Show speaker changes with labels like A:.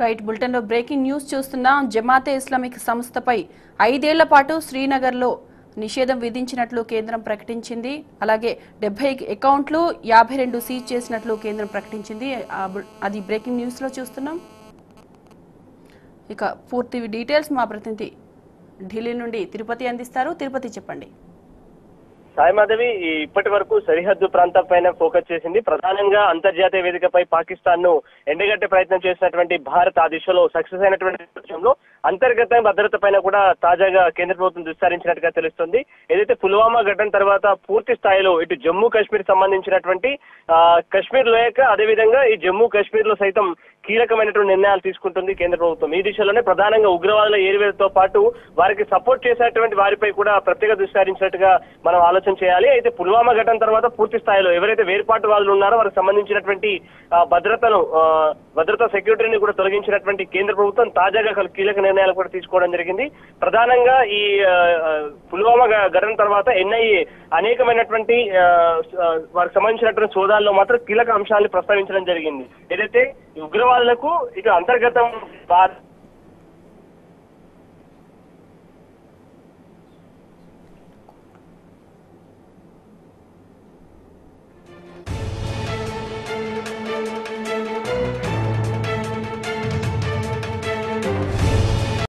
A: Right bulletin లో breaking news చూస్తున్నాం. Jamaat-e Islamic సంస్థపై 5 ఏళ్ల పాటు శ్రీనగర్లో నిషేధం విధించినట్లు కేంద్రం ప్రకటించింది. అలాగే 70 అకౌంట్లు 52 సీజ్ చేసినట్లు కేంద్రం ప్రకటించింది. అది బ్రేకింగ్ న్యూస్ లో చూస్తున్నాం. ఇక పూర్తి డీటెయిల్స్ మా ప్రతినిధి ఢిల్లీ నుండి తిరుపతి అందిస్తారు. తిరుపతి చెప్పండి.
B: సాయిమాధవి ఇప్పటి వరకు సరిహద్దు ప్రాంతం పైన ఫోకస్ చేసింది. ప్రధానంగా అంతర్జాతీయ వేదికపై పాకిస్తాన్ ను ఎండగట్టే ప్రయత్నం చేసినటువంటి భారత్ ఆ దిశలో సక్సెస్ అయినటువంటి నేపథ్యంలో అంతర్గత భద్రత పైన కూడా తాజాగా కేంద్ర ప్రభుత్వం విస్తరించినట్టుగా తెలుస్తుంది. ఏదైతే పుల్వామా ఘటన తర్వాత పూర్తి స్థాయిలో ఇటు జమ్మూ కాశ్మీర్ సంబంధించినటువంటి కశ్మీర్ లోయక అదేవిధంగా ఈ జమ్మూ కాశ్మీర్ లో సైతం కీలకమైనటువంటి నిర్ణయాలు తీసుకుంటుంది కేంద్ర ప్రభుత్వం. ఈ దిశలోనే ప్రధానంగా ఉగ్రవాదుల ఏరివేలతో పాటు వారికి సపోర్ట్ చేసేటువంటి వారిపై కూడా ప్రత్యేక దృష్టి సారించినట్టుగా మనం ఆలోచన చేయాలి. అయితే పుల్వామా ఘటన తర్వాత పూర్తి స్థాయిలో ఎవరైతే వేర్పాటువాదులు ఉన్నారో వారికి సంబంధించినటువంటి భద్రతా సెక్యూరిటీని కూడా తొలగించినటువంటి కేంద్ర ప్రభుత్వం తాజాగా కీలక నిర్ణయాలు కూడా తీసుకోవడం జరిగింది. ప్రధానంగా ఈ పుల్వామా ఘటన తర్వాత ఎన్ఐఏ అనేకమైనటువంటి వారికి సంబంధించినటువంటి సోదాల్లో మాత్రం కీలక అంశాలను ప్రస్తావించడం జరిగింది. ఏదైతే ఉగ్రవాదులకు ఇటు అంతర్గతం